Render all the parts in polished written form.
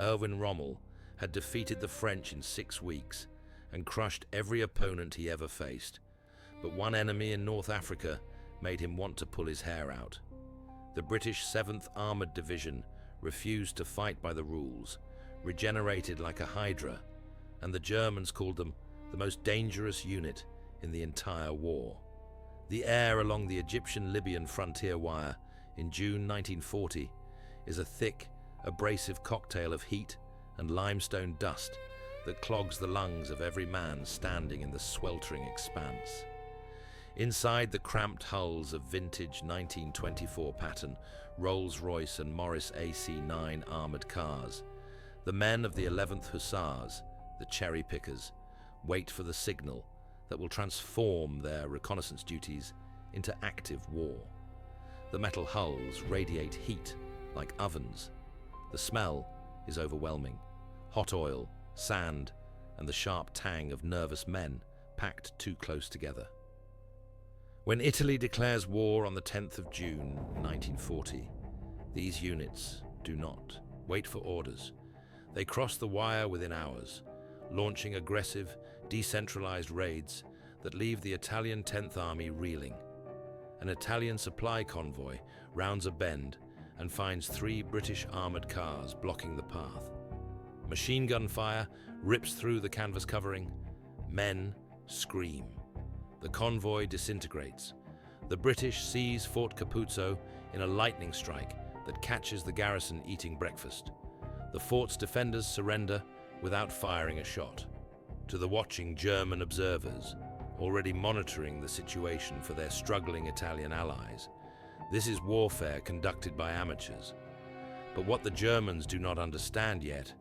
Erwin Rommel had defeated the French in 6 weeks and crushed every opponent he ever faced. But one enemy in North Africa made him want to pull his hair out. The British 7th Armoured Division refused to fight by the rules, regenerated like a hydra, and the Germans called them the most dangerous unit in the entire war. The air along the Egyptian-Libyan frontier wire in June 1940 is a thick, abrasive cocktail of heat and limestone dust that clogs the lungs of every man standing in the sweltering expanse. Inside the cramped hulls of vintage 1924 pattern Rolls-Royce and Morris AC-9 armoured cars, the men of the 11th Hussars, the cherry pickers, wait for the signal that will transform their reconnaissance duties into active war. The metal hulls radiate heat like ovens. The smell is overwhelming. Hot oil, sand, and the sharp tang of nervous men packed too close together. When Italy declares war on the 10th of June 1940, these units do not wait for orders. They cross the wire within hours, launching aggressive, decentralized raids that leave the Italian 10th Army reeling. An Italian supply convoy rounds a bend and finds 3 British armoured cars blocking the path. Machine gun fire rips through the canvas covering. Men scream. The convoy disintegrates. The British seize Fort Capuzzo in a lightning strike that catches the garrison eating breakfast. The fort's defenders surrender without firing a shot. To the watching German observers, already monitoring the situation for their struggling Italian allies, this is warfare conducted by amateurs. But what the Germans do not understand yet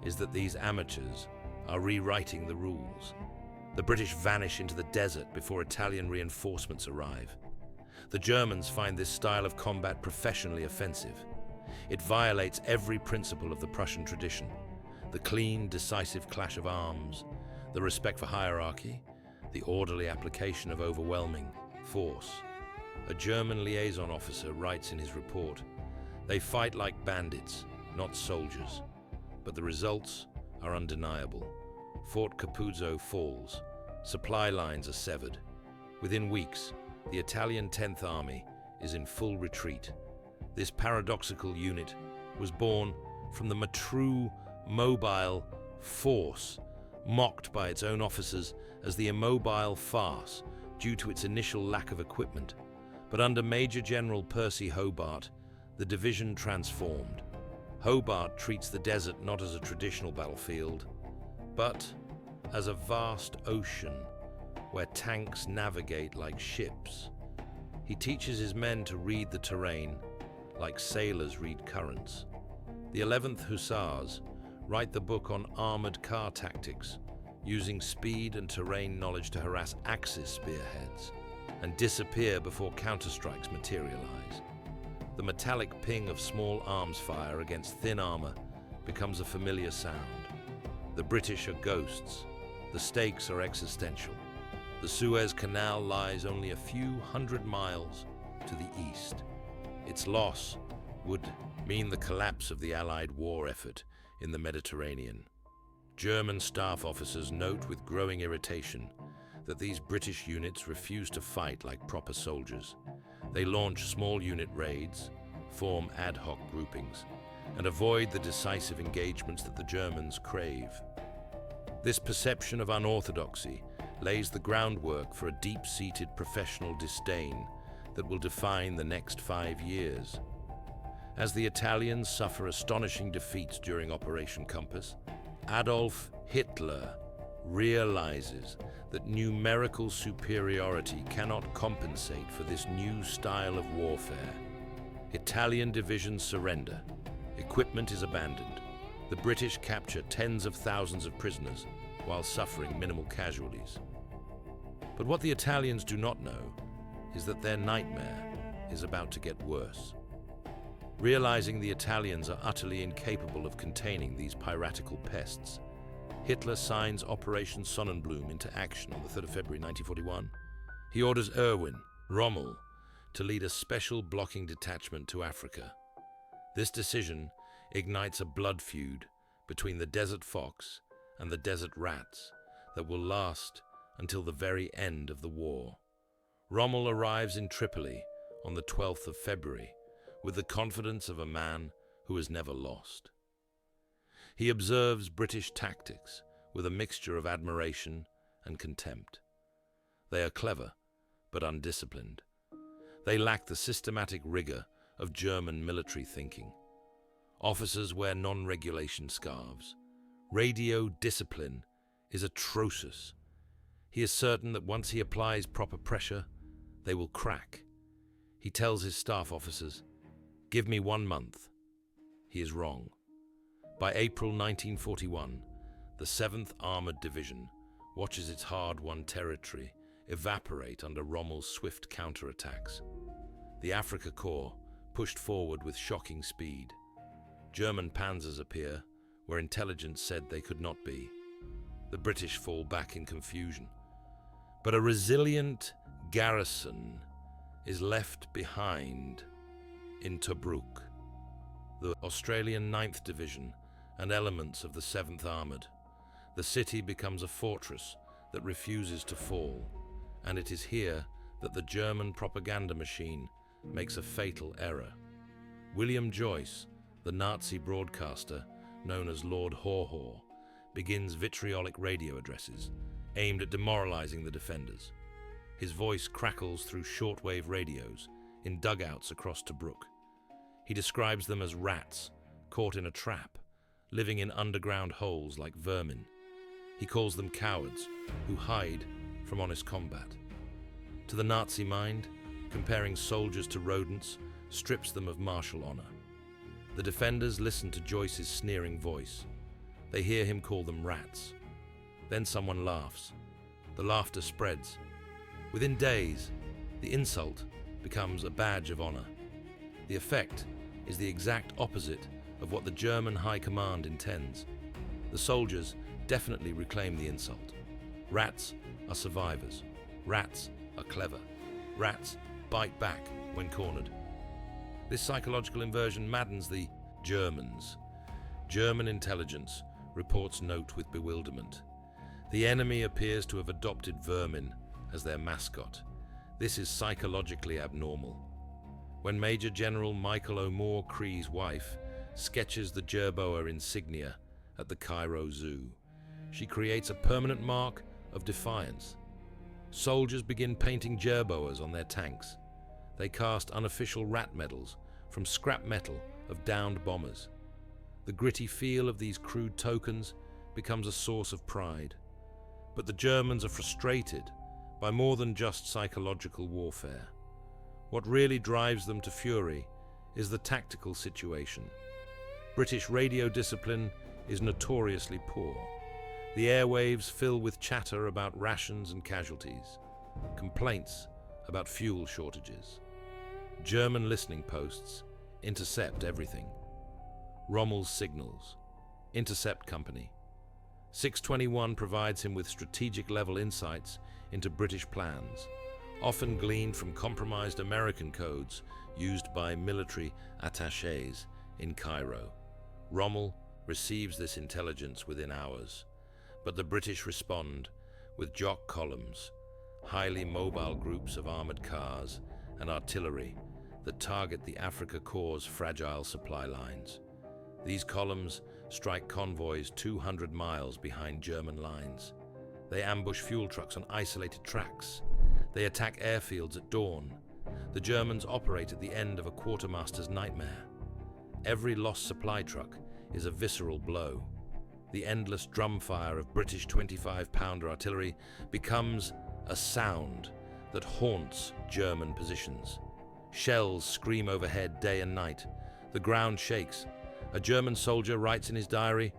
is that these amateurs are rewriting the rules. The British vanish into the desert before Italian reinforcements arrive. The Germans find this style of combat professionally offensive. It violates every principle of the Prussian tradition: the clean, decisive clash of arms, the respect for hierarchy, the orderly application of overwhelming force. A German liaison officer writes in his report, "They fight like bandits, not soldiers." But the results are undeniable. Fort Capuzzo falls. Supply lines are severed. Within weeks, the Italian 10th Army is in full retreat. This paradoxical unit was born from the true mobile force, mocked by its own officers as the immobile farce due to its initial lack of equipment. But under Major General Percy Hobart, the division transformed. Hobart treats the desert not as a traditional battlefield, but as a vast ocean where tanks navigate like ships. He teaches his men to read the terrain like sailors read currents. The 11th Hussars write the book on armored car tactics, using speed and terrain knowledge to harass Axis spearheads and disappear before counterstrikes materialize. The metallic ping of small arms fire against thin armor becomes a familiar sound. The British are ghosts. The stakes are existential. The Suez Canal lies only a few hundred miles to the east. Its loss would mean the collapse of the Allied war effort in the Mediterranean. German staff officers note with growing irritation that these British units refuse to fight like proper soldiers. They launch small unit raids, form ad hoc groupings, and avoid the decisive engagements that the Germans crave. This perception of unorthodoxy lays the groundwork for a deep-seated professional disdain that will define the next 5 years. As the Italians suffer astonishing defeats during Operation Compass, Adolf Hitler realizes that numerical superiority cannot compensate for this new style of warfare. Italian divisions surrender. Equipment is abandoned. The British capture tens of thousands of prisoners while suffering minimal casualties. But what the Italians do not know is that their nightmare is about to get worse. Realizing the Italians are utterly incapable of containing these piratical pests, Hitler signs Operation Sonnenblume into action on the 3rd of February 1941. He orders Erwin Rommel to lead a special blocking detachment to Africa. This decision ignites a blood feud between the desert fox and the desert rats that will last until the very end of the war. Rommel arrives in Tripoli on the 12th of February with the confidence of a man who has never lost. He observes British tactics with a mixture of admiration and contempt. They are clever, but undisciplined. They lack the systematic rigor of German military thinking. Officers wear non-regulation scarves. Radio discipline is atrocious. He is certain that once he applies proper pressure, they will crack. He tells his staff officers, "Give me 1 month." He is wrong. By April 1941, the 7th Armored Division watches its hard-won territory evaporate under Rommel's swift counterattacks. The Afrika Korps pushed forward with shocking speed. German panzers appear where intelligence said they could not be. The British fall back in confusion. But a resilient garrison is left behind in Tobruk. The Australian 9th Division and elements of the 7th Armoured. The city becomes a fortress that refuses to fall, and it is here that the German propaganda machine makes a fatal error. William Joyce, the Nazi broadcaster known as Lord Haw-Haw, begins vitriolic radio addresses aimed at demoralizing the defenders. His voice crackles through shortwave radios in dugouts across Tobruk. He describes them as rats caught in a trap, living in underground holes like vermin. He calls them cowards who hide from honest combat. To the Nazi mind, comparing soldiers to rodents strips them of martial honor. The defenders listen to Joyce's sneering voice. They hear him call them rats. Then someone laughs. The laughter spreads. Within days, the insult becomes a badge of honor. The effect is the exact opposite of what the German High Command intends. The soldiers definitely reclaim the insult. Rats are survivors. Rats are clever. Rats bite back when cornered. This psychological inversion maddens the Germans. German intelligence reports note with bewilderment. The enemy appears to have adopted vermin as their mascot. This is psychologically abnormal. When Major General Michael O'Moore Cree's wife sketches the jerboa insignia at the Cairo Zoo, she creates a permanent mark of defiance. Soldiers begin painting jerboas on their tanks. They cast unofficial rat medals from scrap metal of downed bombers. The gritty feel of these crude tokens becomes a source of pride. But the Germans are frustrated by more than just psychological warfare. What really drives them to fury is the tactical situation. British radio discipline is notoriously poor. The airwaves fill with chatter about rations and casualties, complaints about fuel shortages. German listening posts intercept everything. Rommel's signals, intercept company. 621 provides him with strategic-level insights into British plans, often gleaned from compromised American codes used by military attachés in Cairo. Rommel receives this intelligence within hours, but the British respond with jock columns, highly mobile groups of armored cars and artillery that target the Afrika Korps' fragile supply lines. These columns strike convoys 200 miles behind German lines. They ambush fuel trucks on isolated tracks. They attack airfields at dawn. The Germans operate at the end of a quartermaster's nightmare. Every lost supply truck is a visceral blow. The endless drumfire of British 25-pounder artillery becomes a sound that haunts German positions. Shells scream overhead day and night. The ground shakes. A German soldier writes in his diary,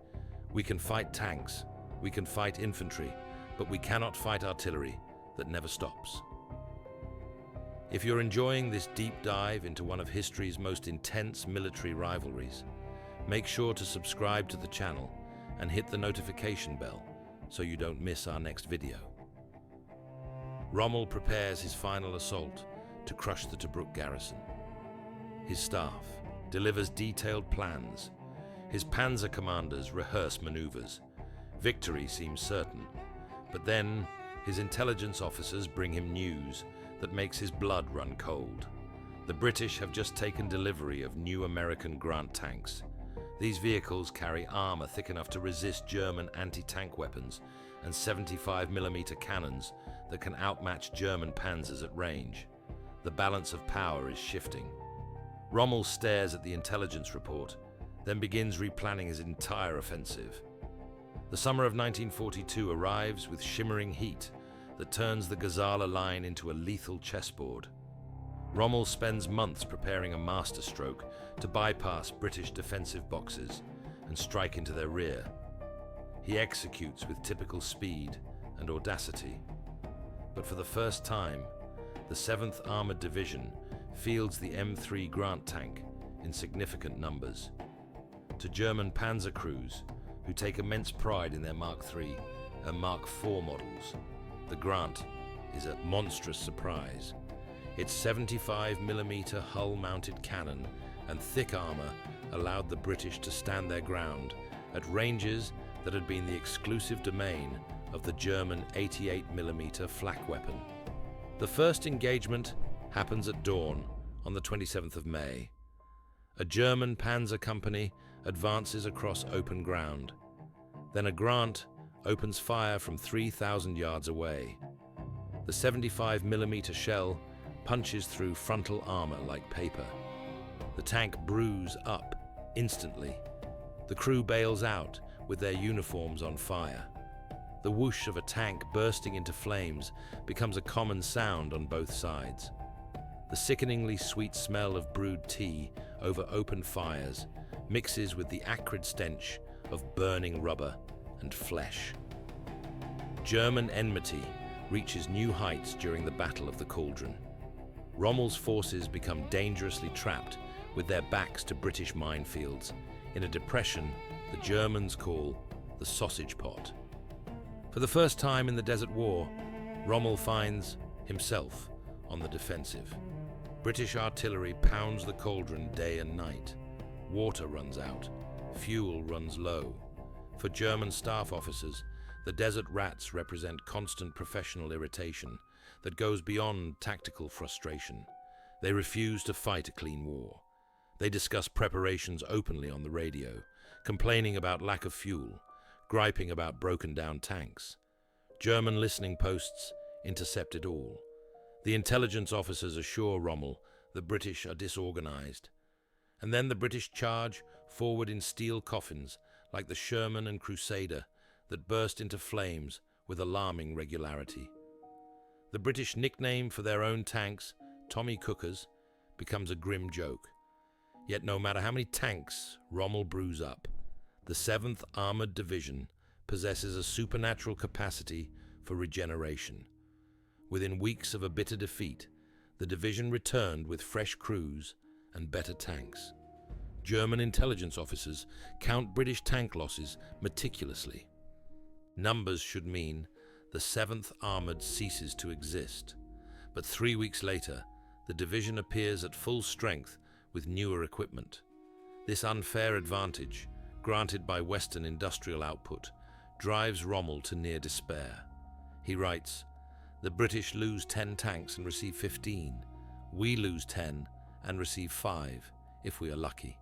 "We can fight tanks, we can fight infantry, but we cannot fight artillery that never stops." If you're enjoying this deep dive into one of history's most intense military rivalries, make sure to subscribe to the channel and hit the notification bell so you don't miss our next video. Rommel prepares his final assault to crush the Tobruk garrison. His staff delivers detailed plans His panzer commanders rehearse maneuvers. Victory seems certain, but then his intelligence officers bring him news that makes his blood run cold. The British have just taken delivery of new American Grant tanks. These vehicles carry armor thick enough to resist German anti-tank weapons and 75mm cannons that can outmatch German panzers at range. The balance of power is shifting. Rommel stares at the intelligence report, then begins replanning his entire offensive. The summer of 1942 arrives with shimmering heat that turns the Gazala line into a lethal chessboard. Rommel spends months preparing a masterstroke to bypass British defensive boxes and strike into their rear. He executes with typical speed and audacity. But for the first time, the 7th Armored Division fields the M3 Grant tank in significant numbers. To German panzer crews, who take immense pride in their Mark III and Mark IV models, the Grant is a monstrous surprise. Its 75mm hull-mounted cannon and thick armor allowed the British to stand their ground at ranges that had been the exclusive domain of the German 88mm flak weapon. The first engagement happens at dawn on the 27th of May. A German panzer company advances across open ground. Then a Grant opens fire from 3,000 yards away. The 75mm shell punches through frontal armor like paper. The tank brews up instantly. The crew bails out with their uniforms on fire. The whoosh of a tank bursting into flames becomes a common sound on both sides. The sickeningly sweet smell of brewed tea over open fires mixes with the acrid stench of burning rubber and flesh. German enmity reaches new heights during the Battle of the Cauldron. Rommel's forces become dangerously trapped with their backs to British minefields in a depression the Germans call the sausage pot. For the first time in the Desert War, Rommel finds himself on the defensive. British artillery pounds the cauldron day and night. Water runs out. Fuel runs low. For German staff officers, the desert rats represent constant professional irritation that goes beyond tactical frustration. They refuse to fight a clean war. They discuss preparations openly on the radio, complaining about lack of fuel, griping about broken-down tanks. German listening posts intercept it all. The intelligence officers assure Rommel the British are disorganized. And then the British charge forward in steel coffins like the Sherman and Crusader that burst into flames with alarming regularity. The British nickname for their own tanks, Tommy Cookers, becomes a grim joke. Yet no matter how many tanks Rommel brews up, the 7th Armored Division possesses a supernatural capacity for regeneration. Within weeks of a bitter defeat, the division returned with fresh crews and better tanks. German intelligence officers count British tank losses meticulously. Numbers should mean the 7th Armored ceases to exist, but 3 weeks later, the division appears at full strength with newer equipment. This unfair advantage, granted by Western industrial output, drives Rommel to near despair. He writes, "The British lose 10 tanks and receive 15. We lose 10 and receive 5, if we are lucky."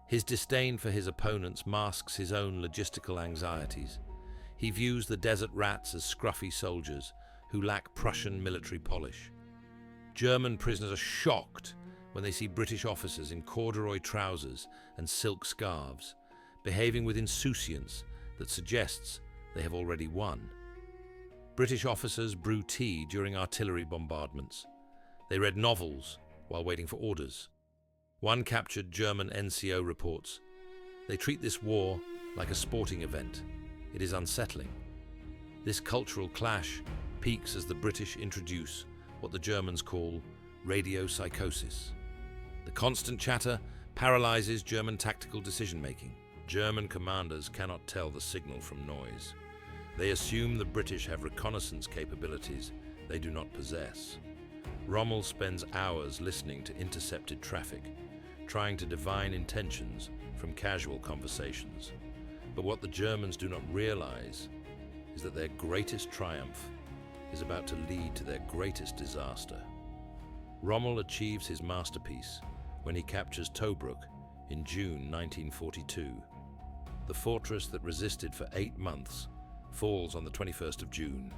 His disdain for his opponents masks his own logistical anxieties. He views the desert rats as scruffy soldiers who lack Prussian military polish. German prisoners are shocked when they see British officers in corduroy trousers and silk scarves, behaving with insouciance that suggests they have already won. British officers brew tea during artillery bombardments. They read novels while waiting for orders. One captured German NCO reports, "They treat this war like a sporting event. It is unsettling." This cultural clash peaks as the British introduce what the Germans call radio psychosis. The constant chatter paralyzes German tactical decision-making. German commanders cannot tell the signal from noise. They assume the British have reconnaissance capabilities they do not possess. Rommel spends hours listening to intercepted traffic, trying to divine intentions from from casual conversations. But what the Germans do not realize is that their greatest triumph is about to lead to their greatest disaster. Rommel achieves his masterpiece when he captures Tobruk in June 1942. The fortress that resisted for 8 months falls on the 21st of June.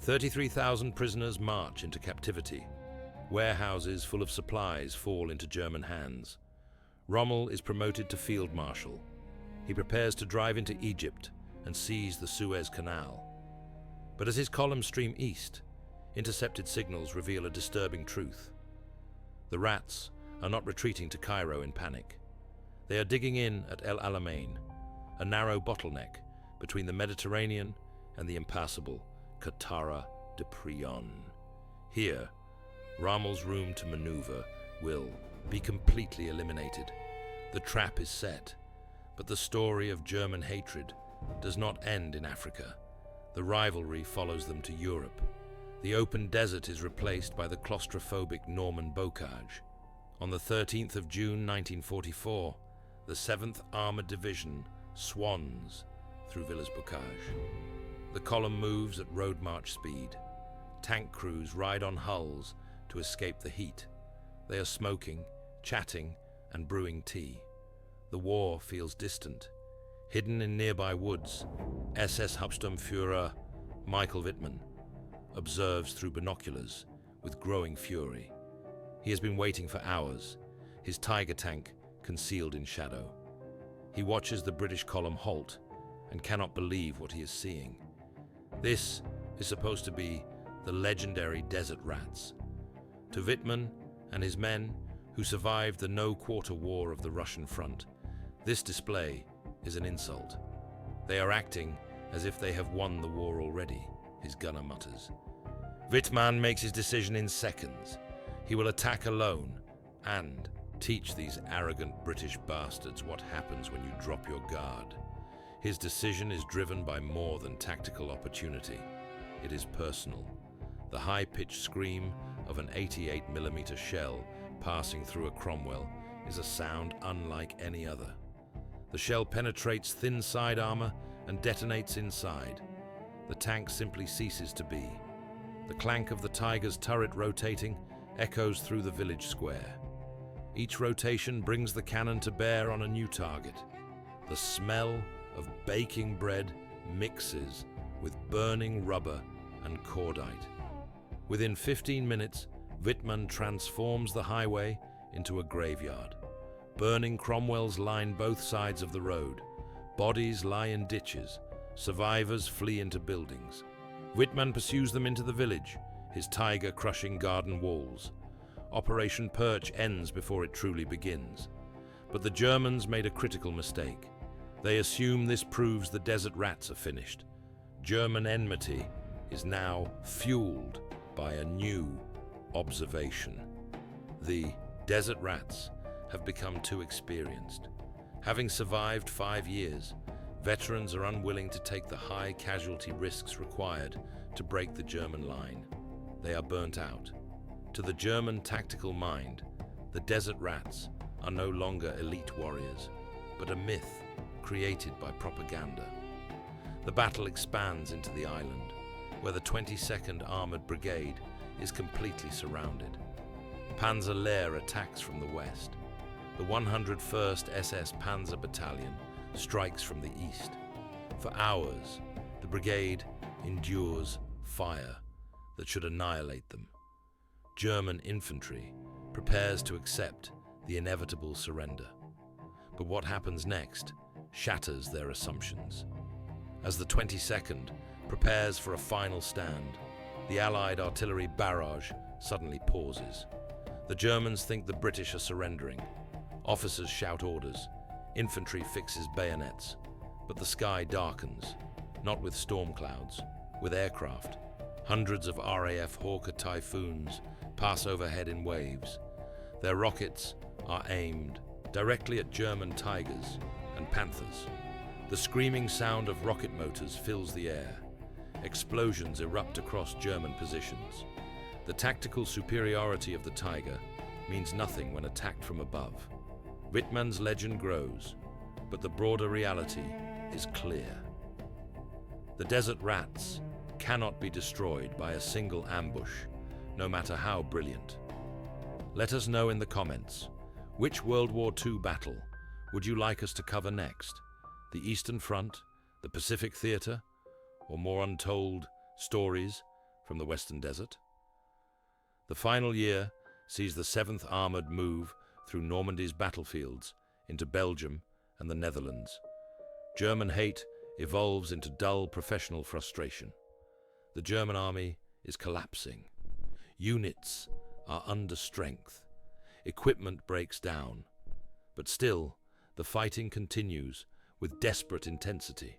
33,000 prisoners march into captivity. Warehouses full of supplies fall into German hands. Rommel is promoted to field marshal. He prepares to drive into Egypt and seize the Suez Canal. But as his columns stream east, intercepted signals reveal a disturbing truth. The rats are not retreating to Cairo in panic. They are digging in at El Alamein, a narrow bottleneck between the Mediterranean and the impassable Qattara de Prion. Here, Rommel's room to maneuver will be completely eliminated. The trap is set, but the story of German hatred does not end in Africa. The rivalry follows them to Europe. The open desert is replaced by the claustrophobic Norman bocage. On the 13th of June 1944, the 7th Armored Division swans through Villers-Bocage. The column moves at road march speed. Tank crews ride on hulls to escape the heat. They are smoking, chatting, and brewing tea. The war feels distant. Hidden in nearby woods, SS Hauptsturmführer Michael Wittmann observes through binoculars with growing fury. He has been waiting for hours, his Tiger tank concealed in shadow. He watches the British column halt and cannot believe what he is seeing. This is supposed to be the legendary Desert Rats. To Wittmann and his men, who survived the no-quarter war of the Russian front, this display is an insult. They are acting as if they have won the war already, his gunner mutters. Wittmann makes his decision in seconds. He will attack alone and teach these arrogant British bastards what happens when you drop your guard. His decision is driven by more than tactical opportunity. It is personal. The high-pitched scream of an 88mm shell passing through a Cromwell is a sound unlike any other. The shell penetrates thin side armor and detonates inside. The tank simply ceases to be. The clank of the Tiger's turret rotating echoes through the village square. Each rotation brings the cannon to bear on a new target. The smell of baking bread mixes with burning rubber and cordite. Within 15 minutes, Wittmann transforms the highway into a graveyard. Burning Cromwells line both sides of the road. Bodies lie in ditches. Survivors flee into buildings. Wittmann pursues them into the village, his Tiger crushing garden walls. Operation Perch ends before it truly begins. But the Germans made a critical mistake. They assume this proves the Desert Rats are finished. German enmity is now fueled by a new observation. The Desert Rats have become too experienced. Having survived 5 years, veterans are unwilling to take the high casualty risks required to break the German line. They are burnt out. To the German tactical mind, the Desert Rats are no longer elite warriors, but a myth created by propaganda. The battle expands into the island, where the 22nd Armored Brigade is completely surrounded. Panzer Lehr attacks from the west. The 101st SS Panzer Battalion strikes from the east. For hours, the brigade endures fire that should annihilate them. German infantry prepares to accept the inevitable surrender. But what happens next shatters their assumptions. As the 22nd prepares for a final stand, the Allied artillery barrage suddenly pauses. The Germans think the British are surrendering. Officers shout orders. Infantry fixes bayonets. But the sky darkens, not with storm clouds, with aircraft. Hundreds of RAF Hawker Typhoons pass overhead in waves. Their rockets are aimed directly at German Tigers and Panthers. The screaming sound of rocket motors fills the air. Explosions erupt across German positions. The tactical superiority of the Tiger means nothing when attacked from above. Wittmann's legend grows. but the broader reality is clear. The desert rats cannot be destroyed by a single ambush, no matter how brilliant. Let us know in the comments, which World War II battle would you like us to cover next? The Eastern Front, the Pacific Theater, or more untold stories from the Western Desert? The final year sees the 7th Armoured move through Normandy's battlefields into Belgium and the Netherlands. German hate evolves into dull professional frustration. The German army is collapsing. Units are under strength. Equipment breaks down. But still, the fighting continues with desperate intensity.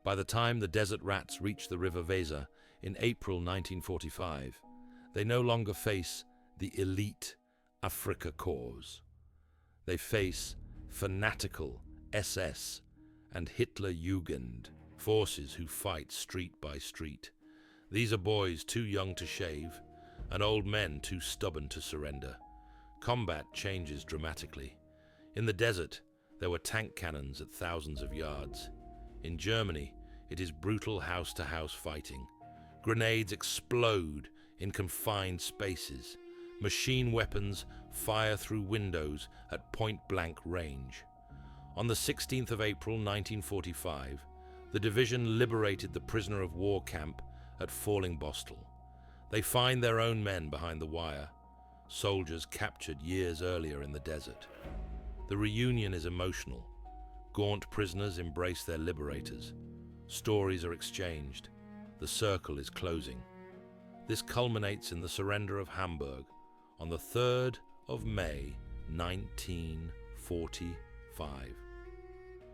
By the time the desert rats reach the River Weser in April 1945, they no longer face the elite Afrika Korps. They face fanatical SS and Hitler Jugend forces who fight street by street. These are boys too young to shave and old men too stubborn to surrender. Combat changes dramatically. In the desert, there were tank cannons at thousands of yards. In Germany, it is brutal house-to-house fighting. Grenades explode in confined spaces. Machine weapons fire through windows at point-blank range. On the 16th of April 1945, the division liberated the prisoner of war camp at Fallingbostel. They find their own men behind the wire, soldiers captured years earlier in the desert. The reunion is emotional. Gaunt prisoners embrace their liberators. Stories are exchanged. The circle is closing. This culminates in the surrender of Hamburg on the 3rd of May, 1945.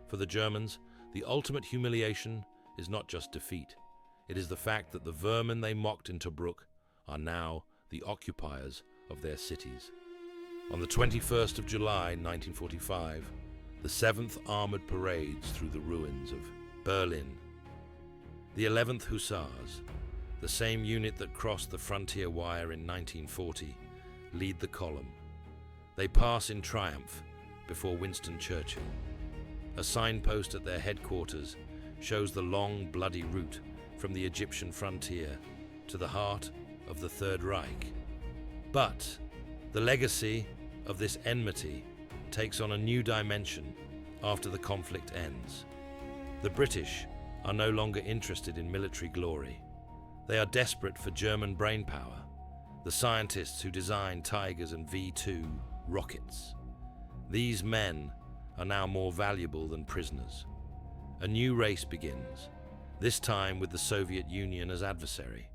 For the Germans, the ultimate humiliation is not just defeat. It is the fact that the vermin they mocked in Tobruk are now the occupiers of their cities. On the 21st of July, 1945, the 7th Armoured parades through the ruins of Berlin. The 11th Hussars, the same unit that crossed the frontier wire in 1940, lead the column. They pass in triumph before Winston Churchill. A signpost at their headquarters shows the long, bloody route from the Egyptian frontier to the heart of the Third Reich. But the legacy of this enmity takes on a new dimension after the conflict ends. The British are no longer interested in military glory. They are desperate for German brainpower, the scientists who design Tigers and V-2 rockets. These men are now more valuable than prisoners. A new race begins, this time with the Soviet Union as adversary.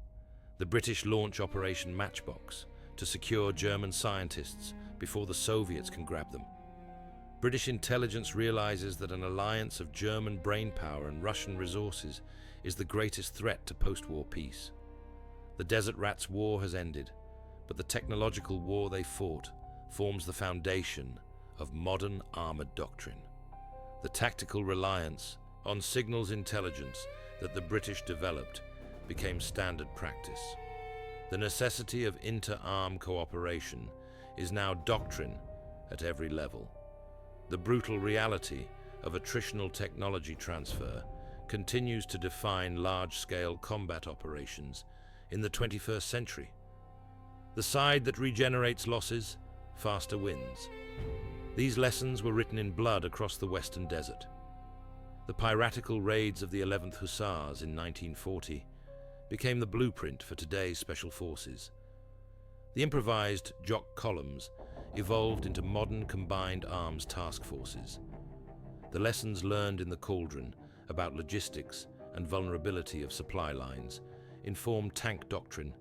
The British launch Operation Matchbox to secure German scientists before the Soviets can grab them. British intelligence realizes that an alliance of German brainpower and Russian resources is the greatest threat to post-war peace. The Desert Rats' war has ended, but the technological war they fought forms the foundation of modern armored doctrine. The tactical reliance on signals intelligence that the British developed became standard practice. The necessity of inter-arm cooperation is now doctrine at every level. The brutal reality of attritional technology transfer continues to define large-scale combat operations in the 21st century. The side that regenerates losses faster wins. These lessons were written in blood across the Western Desert. The piratical raids of the 11th Hussars in 1940 became the blueprint for today's special forces. The improvised jock columns evolved into modern combined arms task forces. The lessons learned in the cauldron about logistics and vulnerability of supply lines informed tank doctrine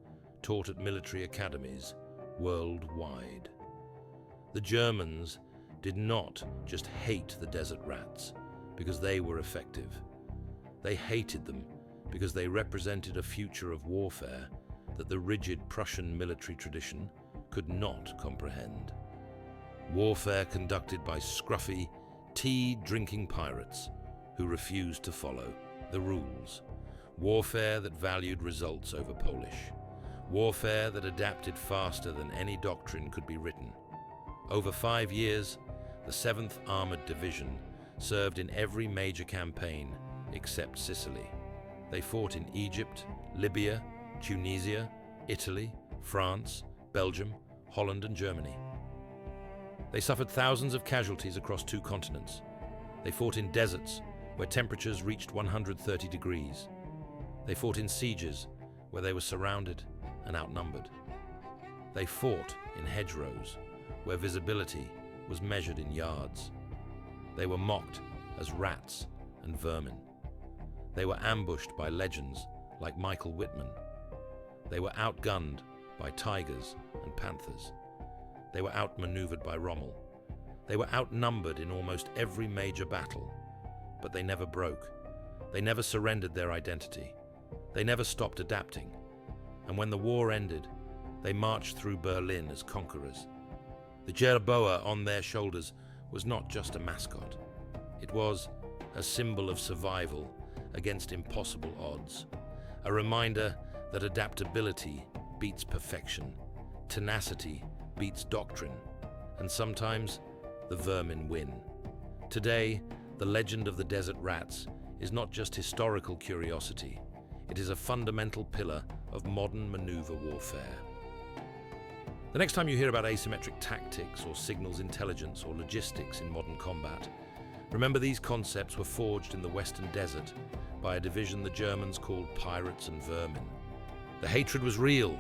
taught at military academies worldwide. The Germans did not just hate the Desert Rats because they were effective. They hated them because they represented a future of warfare that the rigid Prussian military tradition could not comprehend. Warfare conducted by scruffy, tea-drinking pirates who refused to follow the rules. Warfare that valued results over polish. Warfare that adapted faster than any doctrine could be written. Over 5 years, the 7th Armoured Division served in every major campaign except Sicily. They fought in Egypt, Libya, Tunisia, Italy, France, Belgium, Holland, and Germany. They suffered thousands of casualties across 2 continents. They fought in deserts where temperatures reached 130 degrees. They fought in sieges where they were surrounded and outnumbered. They fought in hedgerows where visibility was measured in yards. They were mocked as rats and vermin. They were ambushed by legends like Michael Whitman. They were outgunned by tigers and panthers. They were outmaneuvered by Rommel. They were outnumbered in almost every major battle, but they never broke. They never surrendered their identity. They never stopped adapting. And when the war ended, they marched through Berlin as conquerors. The jerboa on their shoulders was not just a mascot. It was a symbol of survival against impossible odds, a reminder that adaptability beats perfection, tenacity beats doctrine, and sometimes the vermin win. Today, the legend of the desert rats is not just historical curiosity, it is a fundamental pillar of modern maneuver warfare. The next time you hear about asymmetric tactics or signals intelligence or logistics in modern combat, remember these concepts were forged in the Western Desert by a division the Germans called pirates and vermin. The hatred was real.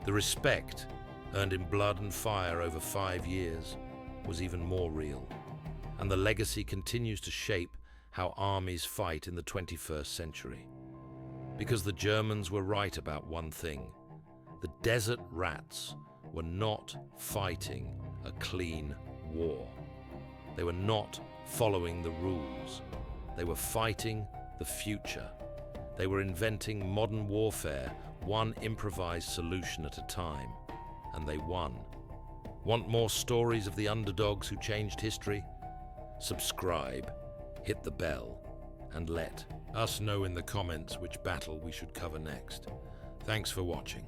The respect, earned in blood and fire over 5 years, was even more real. And the legacy continues to shape how armies fight in the 21st century. Because the Germans were right about one thing: the desert rats were not fighting a clean war. They were not following the rules. They were fighting the future. They were inventing modern warfare, one improvised solution at a time, and they won. Want more stories of the underdogs who changed history? Subscribe, hit the bell, and let us know in the comments which battle we should cover next. Thanks for watching.